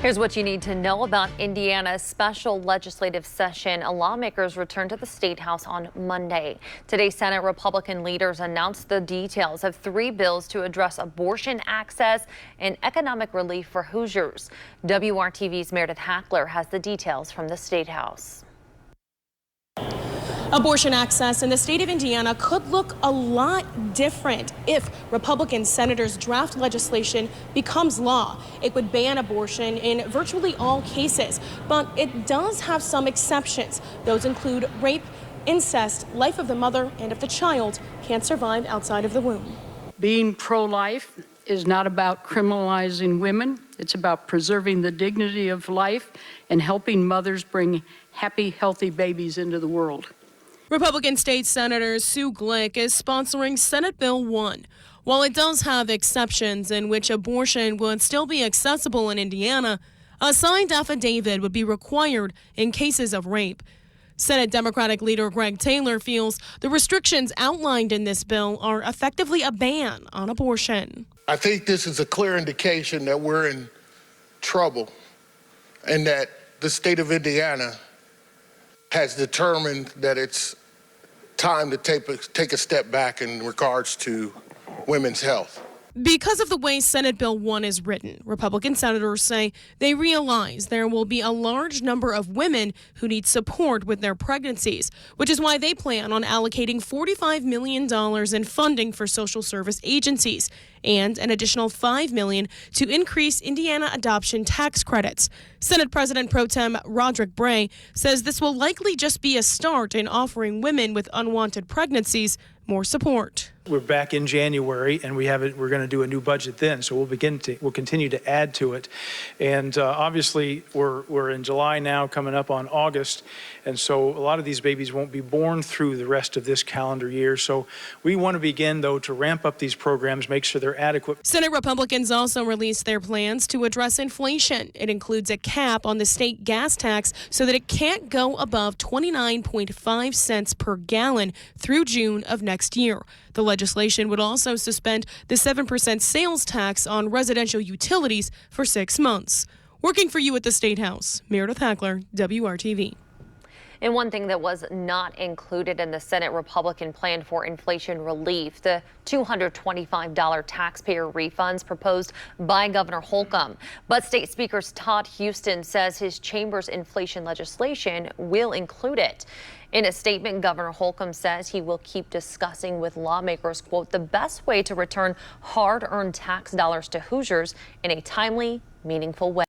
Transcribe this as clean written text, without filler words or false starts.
Here's what you need to know about Indiana's special legislative session. Lawmakers returned to the State House on Monday. Today, Senate Republican leaders announced the details of 3 bills to address abortion access and economic relief for Hoosiers. WRTV's Meredith Hackler has the details from the State House. Abortion access in the state of Indiana could look a lot different if Republican senators' draft legislation becomes law. It would ban abortion in virtually all cases, but it does have some exceptions. Those include rape, incest, life of the mother, and if the child can't survive outside of the womb. Being pro-life is not about criminalizing women. It's about preserving the dignity of life and helping mothers bring happy, healthy babies into the world. Republican State Senator Sue Glick is sponsoring Senate Bill 1. While it does have exceptions in which abortion would still be accessible in Indiana, a signed affidavit would be required in cases of rape. Senate Democratic leader Greg Taylor feels the restrictions outlined in this bill are effectively a ban on abortion. I think this is a clear indication that we're in trouble and that the state of Indiana has determined that it's time to take a step back in regards to women's health. Because of the way Senate Bill 1 is written, Republican senators say they realize there will be a large number of women who need support with their pregnancies, which is why they plan on allocating $45 million in funding for social service agencies and an additional $5 million to increase Indiana adoption tax credits. Senate President Pro Tem Roderick Bray says this will likely just be a start in offering women with unwanted pregnancies more support. We're back in January, and we're going to do a new budget then, so we'll continue to add to it. And obviously, we're in July now, coming up on August, and so a lot of these babies won't be born through the rest of this calendar year. So we want to begin, though, to ramp up these programs, make sure they're adequate. Senate Republicans also released their plans to address inflation. It includes a cap on the state gas tax so that it can't go above 29.5 cents per gallon through June of next year. The legislation would also suspend the 7% sales tax on residential utilities for 6 months. Working for you at the State House, Meredith Hackler, WRTV. And one thing that was not included in the Senate Republican plan for inflation relief, the $225 taxpayer refunds proposed by Governor Holcomb. But State Speaker Todd Houston says his chamber's inflation legislation will include it. In a statement, Governor Holcomb says he will keep discussing with lawmakers, quote, the best way to return hard-earned tax dollars to Hoosiers in a timely, meaningful way.